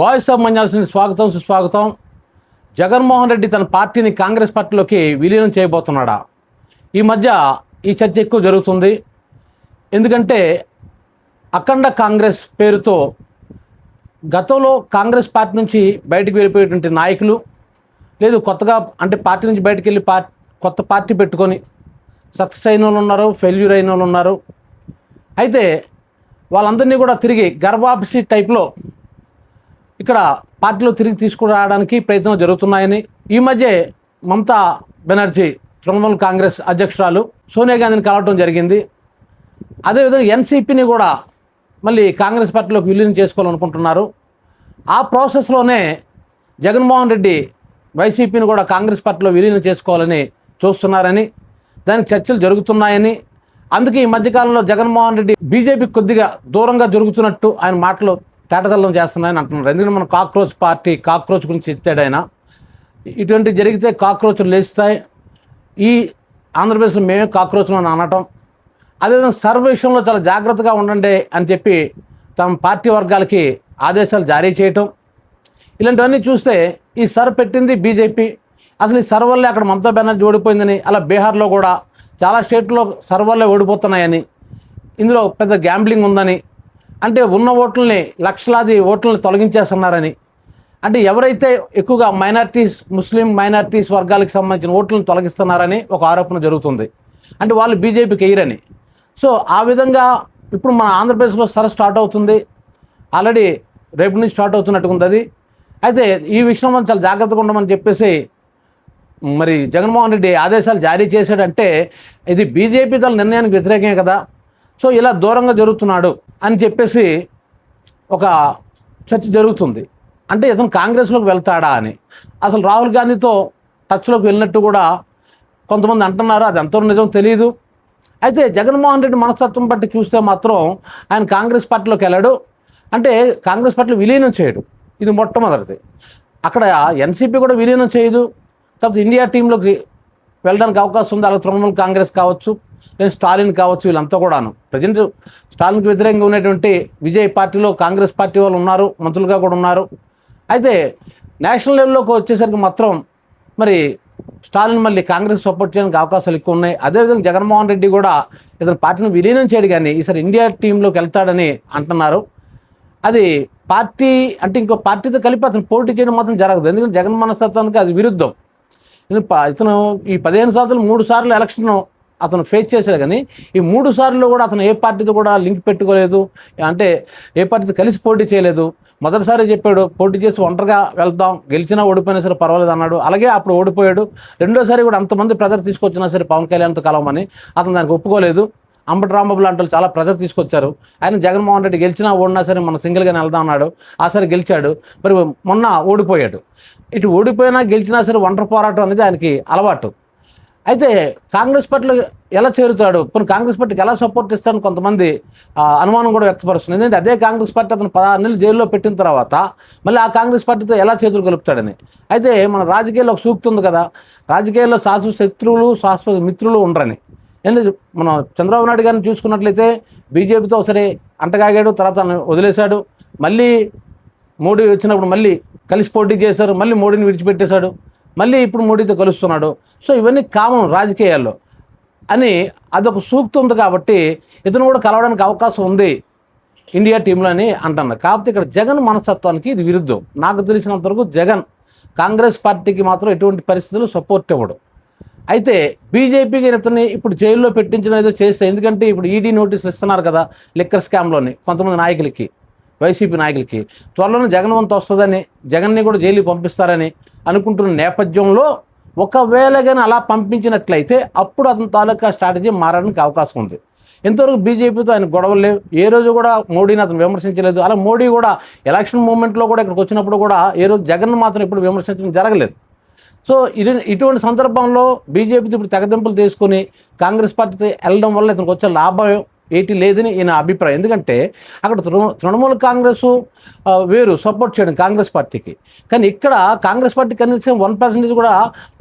Voice of మంజాల్సిన స్వాగతం సుస్వాగతం. జగన్మోహన్ రెడ్డి తన పార్టీని కాంగ్రెస్ పార్టీలోకి విలీనం చేయబోతున్నాడా? ఈ మధ్య ఈ చర్చ ఎక్కువ జరుగుతుంది. ఎందుకంటే అఖండ కాంగ్రెస్ పేరుతో గతంలో కాంగ్రెస్ పార్టీ నుంచి బయటకు వెళ్ళిపోయేటువంటి నాయకులు, లేదు కొత్తగా అంటే పార్టీ నుంచి బయటకు వెళ్ళి కొత్త పార్టీ పెట్టుకొని సక్సెస్ అయిన వాళ్ళు ఉన్నారు, ఫెయిల్యూర్ అయిన వాళ్ళు ఉన్నారు. అయితే వాళ్ళందరినీ కూడా తిరిగి గర్వాపసి టైప్లో ఇక్కడ పార్టీలో తిరిగి తీసుకురావడానికి ప్రయత్నం జరుగుతున్నాయని ఈ మధ్య మమతా బెనర్జీ తృణమూల్ కాంగ్రెస్ అధ్యక్షురాలు సోనియా గాంధీని కలవడం జరిగింది. అదేవిధంగా ఎన్సీపీని కూడా మళ్ళీ కాంగ్రెస్ పార్టీలోకి విలీనం చేసుకోవాలనుకుంటున్నారు. ఆ ప్రాసెస్లోనే జగన్మోహన్ రెడ్డి వైసీపీని కూడా కాంగ్రెస్ పార్టీలో విలీనం చేసుకోవాలని చూస్తున్నారని, దానికి చర్చలు జరుగుతున్నాయని, అందుకే ఈ మధ్యకాలంలో జగన్మోహన్ రెడ్డి బీజేపీకి కొద్దిగా దూరంగా జరుగుతున్నట్టు ఆయన మాటలు తేటతెల్లం చేస్తున్నాయని అంటున్నారు. ఎందుకంటే మన కాక్రోచ్ పార్టీ, కాక్రోచ్ గురించి ఎత్తాడు ఆయన. ఇటువంటి జరిగితే కాక్రోచ్లు లేస్తాయి, ఈ ఆంధ్రప్రదేశ్లో మేమే కాక్రోచ్లు అని అనటం, అదేవిధంగా సర్వ విషయంలో చాలా జాగ్రత్తగా ఉండండి అని చెప్పి తమ పార్టీ వర్గాలకి ఆదేశాలు జారీ చేయటం, ఇలాంటివన్నీ చూస్తే ఈ సర్ పెట్టింది బీజేపీ. అసలు ఈ సర్ వల్లే అక్కడ మమతా బెనర్జీ ఓడిపోయిందని, అలా బీహార్లో కూడా చాలా స్టేట్లో సర్ వల్లే ఓడిపోతున్నాయని, ఇందులో పెద్ద గ్యాంబ్లింగ్ ఉందని, అంటే ఉన్న ఓట్లని లక్షలాది ఓట్లను తొలగించేస్తున్నారని, అంటే ఎవరైతే ఎక్కువగా మైనారిటీస్, ముస్లిం మైనారిటీస్ వర్గాలకు సంబంధించిన ఓట్లను తొలగిస్తున్నారని ఒక ఆరోపణ జరుగుతుంది. అంటే వాళ్ళు బీజేపీకి ఎయ్యరని. సో ఆ విధంగా ఇప్పుడు మన ఆంధ్రప్రదేశ్లో సర స్టార్ట్ అవుతుంది. ఆల్రెడీ రేపు నుంచి స్టార్ట్ అవుతున్నట్టుగా ఉంది అది. అయితే ఈ విషయంలో చాలా జాగ్రత్తగా ఉండమని చెప్పేసి మరి జగన్మోహన్ రెడ్డి ఆదేశాలు జారీ చేశాడంటే ఇది బీజేపీ దళ నిర్ణయానికి వ్యతిరేకమే కదా. సో ఇలా దూరంగా జరుగుతున్నాడు అని చెప్పేసి ఒక చర్చ జరుగుతుంది. అంటే ఇతను కాంగ్రెస్లోకి వెళ్తాడా అని. అసలు రాహుల్ గాంధీతో టచ్లోకి వెళ్ళినట్టు కూడా కొంతమంది అంటున్నారు. అది ఎంతో నిజం తెలియదు. అయితే జగన్మోహన్ రెడ్డి మనస్తత్వం బట్టి చూస్తే మాత్రం ఆయన కాంగ్రెస్ పార్టీలోకి వెళ్ళాడు, అంటే కాంగ్రెస్ పార్టీలో విలీనం చేయడు. ఇది మొట్టమొదటిది. అక్కడ ఎన్సీపీ కూడా విలీనం చేయదు, కాకపోతే ఇండియా టీంలోకి వెళ్ళడానికి అవకాశం ఉంది. అలా తృణమూల్ కాంగ్రెస్ కావచ్చు, లేదా స్టాలిన్ కావచ్చు, వీళ్ళంతా కూడాను. ప్రజెంట్ స్టాలిన్కి వ్యతిరేకంగా ఉన్నటువంటి విజయ్ పార్టీలో కాంగ్రెస్ పార్టీ వాళ్ళు ఉన్నారు, మంత్రులుగా కూడా ఉన్నారు. అయితే నేషనల్ లెవెల్లోకి వచ్చేసరికి మాత్రం మరి స్టాలిన్ మళ్ళీ కాంగ్రెస్ సపోర్ట్ చేయడానికి అవకాశాలు ఎక్కువ ఉన్నాయి. అదేవిధంగా జగన్మోహన్ రెడ్డి కూడా ఇతను పార్టీని విలీనం చేయడు, కానీ ఈసారి ఇండియా టీంలోకి వెళ్తాడని అంటున్నారు. అది పార్టీ అంటే ఇంకో పార్టీతో కలిపి అతను పోటీ చేయడం మాత్రం జరగదు. ఎందుకంటే జగన్ మనస్తత్వానికి అది విరుద్ధం. ఇతను ఈ 15 సంవత్సరాలు 3 సార్లు ఎలక్షన్ అతను ఫేస్ చేశాడు, కానీ ఈ 3 సార్లు కూడా అతను ఏ పార్టీతో కూడా లింక్ పెట్టుకోలేదు, అంటే ఏ పార్టీతో కలిసి పోటీ చేయలేదు. మొదటిసారి చెప్పాడు పోటీ చేసి ఒంటరిగా వెళ్దాం, గెలిచినా ఓడిపోయినా సరే పర్వాలేదు అన్నాడు. అలాగే అప్పుడు ఓడిపోయాడు. రెండోసారి కూడా అంతమంది ప్రజలు తీసుకొచ్చినా సరే పవన్ కళ్యాణ్తో కలవమని అతను దానికి ఒప్పుకోలేదు. అంబటి రాంబాబు లాంటి వాళ్ళు చాలా ప్రజలు తీసుకొచ్చారు. ఆయన జగన్మోహన్ రెడ్డి గెలిచినా ఓడినా సరే మనం సింగిల్గానే వెళ్దాం అన్నాడు. ఆసారి గెలిచాడు, మరి మొన్న ఓడిపోయాడు. ఇటు ఓడిపోయినా గెలిచినా సరే ఒంటరి పోరాటం అనేది ఆయనకి అలవాటు. అయితే కాంగ్రెస్ పార్టీలో ఎలా చేరుతాడు, ఇప్పుడు కాంగ్రెస్ పార్టీకి ఎలా సపోర్ట్ ఇస్తాడని కొంతమంది అనుమానం కూడా వ్యక్తపరుస్తుంది. ఎందుకంటే అదే కాంగ్రెస్ పార్టీ అతను 16 నెలలు జైల్లో పెట్టిన తర్వాత మళ్ళీ ఆ కాంగ్రెస్ పార్టీతో ఎలా చేతులు కలుపుతాడని. అయితే మన రాజకీయాల్లో ఒక సూక్తి ఉంది కదా, రాజకీయాల్లో శాశ్వత శత్రువులు శాశ్వత మిత్రులు ఉండరని. ఎందుకంటే మనం చంద్రబాబు నాయుడు గారిని చూసుకున్నట్లయితే బీజేపీతో సరే అంటగాగాడు, తర్వాత వదిలేశాడు. మళ్ళీ మోడీ వచ్చినప్పుడు మళ్ళీ కలిసి పోటీ చేశారు, మళ్ళీ మోడీని విడిచిపెట్టేశాడు, మళ్ళీ ఇప్పుడు మోడీతో కలుస్తున్నాడు. సో ఇవన్నీ కామన్ రాజకీయాల్లో అని అదొక సూక్తి ఉంది. కాబట్టి ఇతను కూడా కలవడానికి అవకాశం ఉంది ఇండియా టీంలో అని అంటున్నారు. కాకపోతే ఇక్కడ జగన్ మనస్తత్వానికి ఇది విరుద్ధం. నాకు తెలిసినంతవరకు జగన్ కాంగ్రెస్ పార్టీకి మాత్రం ఎటువంటి పరిస్థితుల్లో సపోర్ట్ ఇవ్వడు. అయితే బీజేపీకి ఇతన్ని ఇప్పుడు జైల్లో పెట్టించడం ఏదో చేస్తే, ఎందుకంటే ఇప్పుడు ఈడీ నోటీసులు ఇస్తున్నారు కదా లిక్కర్ స్కామ్లోని కొంతమంది నాయకులకి, వైసీపీ నాయకులకి. త్వరలోనే జగన్ వంతు వస్తుందని, జగన్ని కూడా జైలుకి పంపిస్తారని అనుకుంటున్న నేపథ్యంలో ఒకవేళ కానీ అలా పంపించినట్లయితే అప్పుడు అతని తాలూకా స్ట్రాటజీ మారడానికి అవకాశం ఉంది. ఇంతవరకు బీజేపీతో ఆయన గొడవలు లేవు, ఏ రోజు కూడా మోడీని అతను విమర్శించలేదు. అలా మోడీ కూడా ఎలక్షన్ మూమెంట్లో కూడా ఇక్కడికి వచ్చినప్పుడు కూడా ఏ రోజు జగన్ మాత్రం ఇప్పుడు విమర్శించడం జరగలేదు. సో ఇటువంటి సందర్భంలో బీజేపీతో ఇప్పుడు తెగదింపులు తీసుకొని కాంగ్రెస్ పార్టీతో వెళ్ళడం వల్ల ఇతనికి వచ్చే లాభం ఏటి లేదని ఈయన అభిప్రాయం. ఎందుకంటే అక్కడ తృణమూల్ కాంగ్రెస్ వేరు సపోర్ట్ చేయడం కాంగ్రెస్ పార్టీకి, కానీ ఇక్కడ కాంగ్రెస్ పార్టీ కనీసం 1% కూడా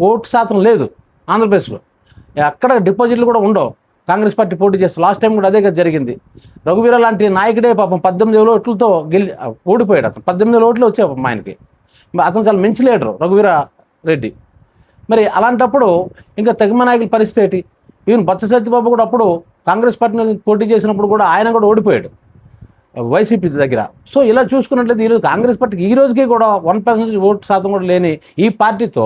ఓటు శాతం లేదు ఆంధ్రప్రదేశ్లో. అక్కడ డిపాజిట్లు కూడా ఉండవు కాంగ్రెస్ పార్టీ పోటీ చేస్తారు. లాస్ట్ టైం కూడా అదే కదా జరిగింది. రఘువీర లాంటి నాయకుడే పాపం 18 ఓట్లతో ఓడిపోయాడు. అతను 18 ఓట్లు వచ్చాయి పాపం ఆయనకి. అతను చాలా మంచి లీడరు రఘువీర రెడ్డి. మరి అలాంటప్పుడు ఇంకా తెగమ నాయకుల పరిస్థితి ఏంటి? ఈవెన్ బొత్స సత్యబాబు కూడా అప్పుడు కాంగ్రెస్ పార్టీ నుంచి పోటీ చేసినప్పుడు కూడా ఆయన కూడా ఓడిపోయాడు వైసీపీ దగ్గర. సో ఇలా చూసుకున్నట్లయితే ఈరోజు కాంగ్రెస్ పార్టీకి ఈ రోజుకి కూడా 1% ఓటు శాతం కూడా లేని ఈ పార్టీతో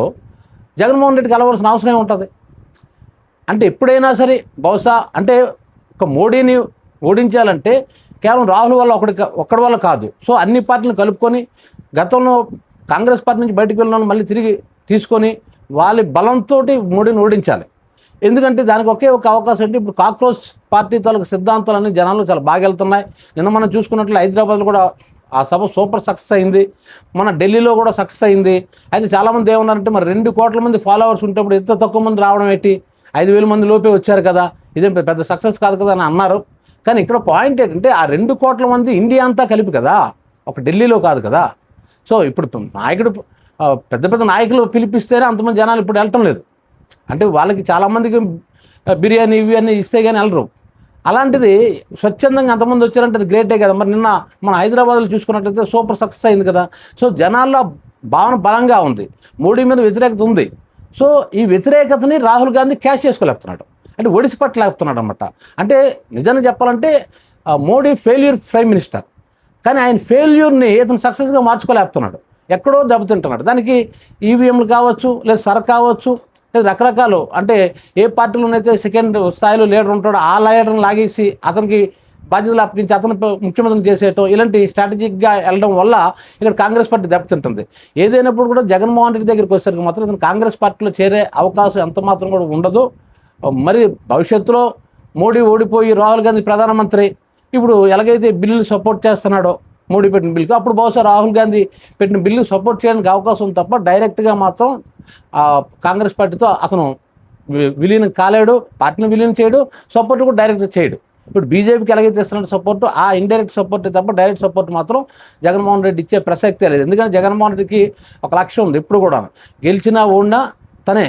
జగన్మోహన్ రెడ్డి కలవాల్సిన అవసరం ఏముంటుంది? అంటే ఎప్పుడైనా సరే బహుశా అంటే ఒక మోడీని ఓడించాలంటే కేవలం రాహుల్ వల్ల ఒక్కడి వల్ల కాదు. సో అన్ని పార్టీలను కలుపుకొని గతంలో కాంగ్రెస్ పార్టీ నుంచి బయటకు వెళ్ళిన మళ్ళీ తిరిగి తీసుకొని వాళ్ళ బలంతో మోడీని ఓడించాలి. ఎందుకంటే దానికి ఒకే ఒక అవకాశం అంటే ఇప్పుడు కాక్రోచ్ పార్టీ తాలూకు సిద్ధాంతాలన్నీ జనాలు చాలా బాగా వెళ్తున్నాయి. నిన్న మనం చూసుకున్నట్లు హైదరాబాద్లో కూడా ఆ సభ సూపర్ సక్సెస్ అయింది. మన ఢిల్లీలో కూడా సక్సెస్ అయింది. అయితే చాలామంది ఏమన్నారంటే మరి 2 కోట్ల మంది ఫాలోవర్స్ ఉంటేప్పుడు ఎంత తక్కువ మంది రావడం ఏంటి, 5,000 మంది లోపే వచ్చారు కదా, ఇదేం పెద్ద సక్సెస్ కాదు కదా అని అన్నారు. కానీ ఇక్కడ పాయింట్ ఏంటంటే ఆ 2 కోట్ల మంది ఇండియా అంతా కలిపి కదా, ఒక ఢిల్లీలో కాదు కదా. సో ఇప్పుడు నాయకుడు పెద్ద పెద్ద నాయకులు పిలిపిస్తేనే అంతమంది జనాలు ఇప్పుడు వెళ్ళటం లేదు. అంటే వాళ్ళకి చాలామందికి బిర్యానీ ఇవి అన్నీ ఇస్తే కానీ వెళ్ళరు. అలాంటిది స్వచ్ఛందంగా అంతమంది వచ్చారంటే అది గ్రేటే కదా. మరి నిన్న మన హైదరాబాద్లో చూసుకున్నట్లయితే సూపర్ సక్సెస్ అయింది కదా. సో జనాల్లో భావన బలంగా ఉంది, మోడీ మీద వ్యతిరేకత ఉంది. సో ఈ వ్యతిరేకతని రాహుల్ గాంధీ క్యాష్ చేసుకోలేకపోతున్నాడు, అంటే ఒడిసిపట్టలేకపోతున్నాడు అనమాట. అంటే నిజంగా చెప్పాలంటే మోడీ ఫెయిల్యూర్ ప్రైమ్ మినిస్టర్, కానీ ఆయన ఫెయిల్యూర్ని ఇతను సక్సెస్గా మార్చుకోలేకపోతున్నాడు, ఎక్కడో దెబ్బతింటున్నాడు. దానికి ఈవీఎంలు కావచ్చు, లేదా సర్ కావచ్చు, లేదా రకరకాలు అంటే ఏ పార్టీలోనైతే సెకండ్ స్థాయిలో లీడర్ ఉంటాడో ఆ లీడర్ని లాగేసి అతనికి బాధ్యతలు అప్పగించి అతను ముఖ్యమంత్రిని చేసేయటం, ఇలాంటి స్ట్రాటజిక్గా వెళ్ళడం వల్ల ఇక్కడ కాంగ్రెస్ పార్టీ దెబ్బతింటుంది. ఏదైనప్పుడు కూడా జగన్మోహన్ రెడ్డి దగ్గరికి వచ్చేసరికి మాత్రం ఇతను కాంగ్రెస్ పార్టీలో చేరే అవకాశం ఎంత మాత్రం కూడా ఉండదు. మరి భవిష్యత్తులో మోడీ ఓడిపోయి రాహుల్ గాంధీ ప్రధానమంత్రి ఇప్పుడు ఎలాగైతే బిల్లులు సపోర్ట్ చేస్తున్నాడో మోడీ పెట్టిన బిల్లుకి, అప్పుడు బహుశా రాహుల్ గాంధీ పెట్టిన బిల్లు సపోర్ట్ చేయడానికి అవకాశం తప్ప డైరెక్ట్గా మాత్రం కాంగ్రెస్ పార్టీతో అతను విలీనం కాలేడు, పార్టీని విలీనం చేయడు, సపోర్ట్ కూడా డైరెక్ట్గా చేయడు. ఇప్పుడు బీజేపీకి ఎలాగైతే ఇస్తున్న సపోర్టు ఆ ఇండైరెక్ట్ సపోర్ట్ తప్ప డైరెక్ట్ సపోర్ట్ మాత్రం జగన్మోహన్ రెడ్డి ఇచ్చే ప్రసక్తే లేదు. ఎందుకంటే జగన్మోహన్ రెడ్డికి ఒక లక్ష్యం ఉంది, ఎప్పుడు కూడా గెలిచినా ఓడినా తనే.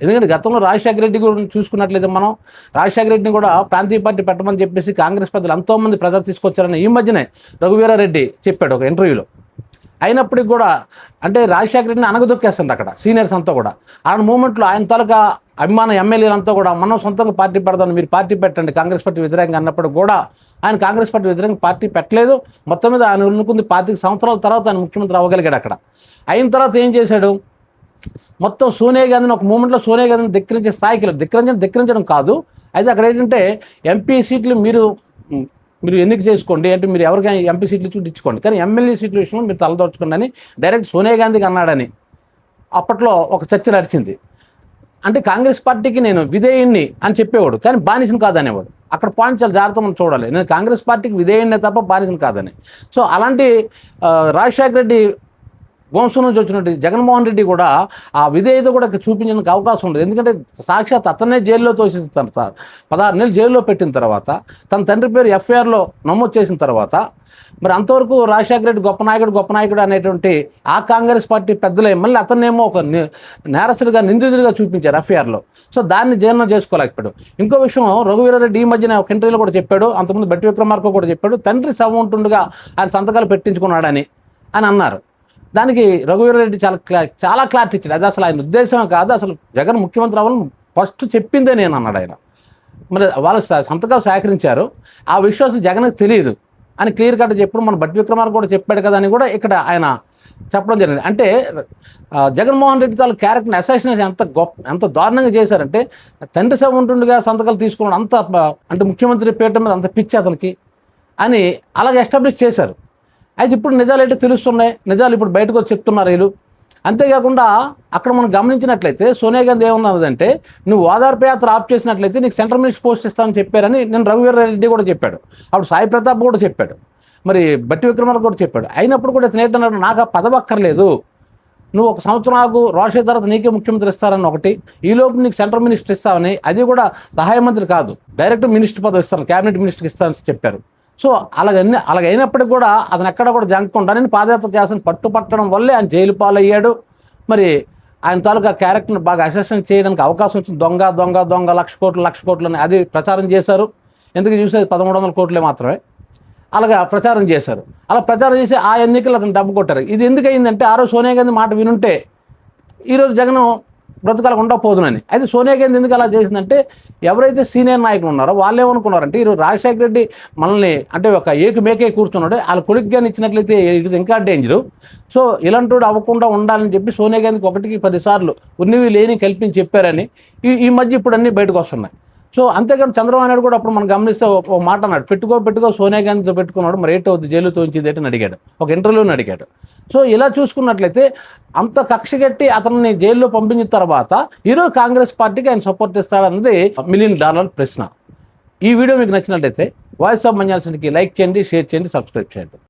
ఎందుకంటే గతంలో రాజశేఖర రెడ్డి గురించి చూసుకున్నట్లయితే మనం రాజశేఖర రెడ్డిని కూడా ప్రాంతీయ పార్టీ పెట్టమని చెప్పేసి కాంగ్రెస్ పెద్దలు ఎంతోమంది ప్రజలు తీసుకొచ్చారని ఈ మధ్యనే రఘువీరారెడ్డి చెప్పాడు ఒక ఇంటర్వ్యూలో. అయినప్పటికి కూడా అంటే రాజశేఖర రెడ్డిని అనగదొక్కేస్తుంది అక్కడ సీనియర్స్ అంతా కూడా. ఆ మూమెంట్లో ఆయన తాలూకా అభిమాన ఎమ్మెల్యేలంతా కూడా మనం సొంతంగా పార్టీ పెడదాం, మీరు పార్టీ పెట్టండి కాంగ్రెస్ పార్టీ వ్యతిరేకంగా అన్నప్పుడు కూడా ఆయన కాంగ్రెస్ పార్టీ వ్యతిరేకంగా పార్టీ పెట్టలేదు. మొత్తం మీద ఆయన అనుకుంది 25 సంవత్సరాల తర్వాత ఆయన ముఖ్యమంత్రి అవ్వగలిగాడు. అక్కడ అయిన తర్వాత ఏం చేశాడు, మొత్తం సోనియా గాంధీని ఒక మూమెంట్లో సోనియా గాంధీని ధిక్కరించే స్థాయికి ధిక్కరించడం కాదు. అయితే అక్కడ ఏంటంటే ఎంపీ సీట్లు మీరు ఎన్నిక చేసుకోండి, అంటే మీరు ఎవరికైనా ఎంపీ సీట్లు ఇచ్చుకోండి, కానీ ఎమ్మెల్యే సీట్ల విషయంలో మీరు తలదోచుకోండి అని డైరెక్ట్ సోనియా గాంధీకి అన్నాడని అప్పట్లో ఒక చర్చ నడిచింది. అంటే కాంగ్రెస్ పార్టీకి నేను విధేయుణ్ణి అని చెప్పేవాడు, కానీ బానిసను కాదనేవాడు. అక్కడ పాయింట్ చాలా జాగ్రత్తగా మనం చూడాలి, నేను కాంగ్రెస్ పార్టీకి విధేయుణ్ణే తప్ప బానిసను కాదని. సో అలాంటి రాజశేఖర రెడ్డి వంశం నుంచి వచ్చినట్టు జగన్మోహన్ రెడ్డి కూడా ఆ విధేయత కూడా చూపించడానికి అవకాశం ఉండదు. ఎందుకంటే సాక్షాత్ అతన్నే జైల్లో తోసిన తర్వాత 16 నెలలు జైల్లో పెట్టిన తర్వాత తన తండ్రి పేరు ఎఫ్ఐఆర్లో నమోదు చేసిన తర్వాత మరి అంతవరకు రాజశేఖర రెడ్డి గొప్ప నాయకుడు అనేటువంటి ఆ కాంగ్రెస్ పార్టీ పెద్దలే మళ్ళీ అతన్నేమో ఒక నేరస్తుడిగా నిందితుడిగా చూపించారు ఎఫ్ఐఆర్లో. సో దాన్ని జీర్ణం చేసుకోలేకపోయాడు. ఇంకో విషయం రఘువీరారెడ్డి ఈ మధ్యన ఒక ఇంటర్వ్యూలో కూడా చెప్పాడు, అంతకుముందు బట్టి విక్రమార్క కూడా చెప్పాడు, తండ్రి శవం ఉంటుండగా ఆయన సంతకాలు పెట్టించుకున్నాడని అన్నారు. దానికి రఘువీరారెడ్డి చాలా క్లారిటీ ఇచ్చాడు. అది అసలు ఆయన ఉద్దేశమే కాదు, అసలు జగన్ ముఖ్యమంత్రి అవ్వాలని ఫస్ట్ చెప్పిందే నేను అన్నాడు ఆయన. మరి వాళ్ళు సంతకాలు సేకరించారు, ఆ విషయం అసలు జగన్కి తెలియదు అని క్లియర్ కట్ చెప్పడం మన బట్టి విక్రమార్క కూడా చెప్పాడు కదా అని కూడా ఇక్కడ ఆయన చెప్పడం జరిగింది. అంటే జగన్మోహన్ రెడ్డి తాలూ క్యారెక్టర్ని అసాసినేషన్ ఎంత దారుణంగా చేశారంటే తండ్రి శవం ఉంటుండగా సంతకాలు తీసుకున్నాడు, అంత అంటే ముఖ్యమంత్రి పీఠ మీద అంత పిచ్చి అతనికి అని అలాగే ఎస్టాబ్లిష్ చేశారు. అయితే ఇప్పుడు నిజాలు ఏంటో తెలుస్తున్నాయి, నిజాలు ఇప్పుడు బయటకు వచ్చి చెప్తున్నారు వీళ్ళు. అంతేకాకుండా అక్కడ మనం గమనించినట్లయితే సోనియా గాంధీ ఏమన్నదంటే నువ్వు ఓదార్పు యాత్ర ఆప్ చేసినట్లయితే నీకు సెంట్రల్ మినిస్టర్ పోస్ట్ ఇస్తామని చెప్పారని నేను రఘువీరారెడ్డి కూడా చెప్పాడు, అప్పుడు సాయి ప్రతాప్ కూడా చెప్పాడు, మరి బట్టి విక్రమార్క కూడా చెప్పాడు. అయినప్పుడు కూడా ఇతను ఏంటన్నాడు, నాకు ఆ పదవి అక్కర్లేదు, నువ్వు 1 సంవత్సరం ఆగు, రాష్ట్ర తర్వాత నీకే ముఖ్యమంత్రి ఇస్తారని ఒకటి, ఈలోపు నీకు సెంట్రల్ మినిస్టర్ ఇస్తామని, అది కూడా సహాయ మంత్రి కాదు డైరెక్ట్ మినిస్టర్ పదవి ఇస్తాను, క్యాబినెట్ మినిస్టర్కి ఇస్తానని చెప్పారు. సో అలాగైనప్పటికీ కూడా అతను ఎక్కడ కూడా జంకకుండా నేను పాదయాత్ర చేసిన పట్టుపట్టడం వల్లే ఆయన జైలు పాలయ్యాడు. మరి ఆయన తాలూకా క్యారెక్టర్ని బాగా అసెస్మెంట్ చేయడానికి అవకాశం వచ్చింది. దొంగ దొంగ దొంగ 1,00,00,000 కోట్లు అని అది ప్రచారం చేశారు. ఎందుకు చూసేది 1,300 కోట్లే మాత్రమే. అలాగా ప్రచారం చేశారు. అలా ప్రచారం చేసి ఆ ఎన్నికలు అతను దెబ్బ కొట్టారు. ఇది ఎందుకు అయిందంటే ఆ రోజు సోనియా గాంధీ మాట వినుంటే ఈరోజు జగన్ బ్రతకాలకు ఉండకపోదునని. అయితే సోనియా గాంధీ ఎందుకు అలా చేసిందంటే ఎవరైతే సీనియర్ నాయకులు ఉన్నారో వాళ్ళు ఏమనుకున్నారంటే ఈరోజు రాజశేఖర రెడ్డి మనల్ని అంటే ఒక ఏకమేకే కూర్చున్నాడు, వాళ్ళ కొడుకుగాని ఇచ్చినట్లయితే ఇది ఇంకా డేంజరు. సో ఇలాంటి అవ్వకుండా ఉండాలని చెప్పి సోనియా గాంధీకి 1కి 10 సార్లు ఉన్నవి లేని కల్పించి చెప్పారని ఈ మధ్య ఇప్పుడు అన్నీ బయటకు వస్తున్నాయి. సో అంతేకాదు చంద్రబాబు నాయుడు కూడా అప్పుడు మనం గమనిస్తే ఒక మాట అన్నాడు, పెట్టుకో సోనియా గాంధీతో పెట్టుకున్నాడు, మరి ఏంటో జైలుతో ఉంచిందేటని అడిగాడు, ఒక ఇంటర్వ్యూని అడిగాడు. సో ఇలా చూసుకున్నట్లయితే అంత కక్ష కట్టి అతన్ని జైల్లో పంపించిన తర్వాత ఈరోజు కాంగ్రెస్ పార్టీకి ఆయన సపోర్ట్ ఇస్తాడన్నది $1 మిలియన్ ప్రశ్న. ఈ వీడియో మీకు నచ్చినట్లయితే వాయిస్ ఆఫ్ మంజాల్ కి లైక్ చేయండి, షేర్ చేయండి, సబ్స్క్రైబ్ చేయండి.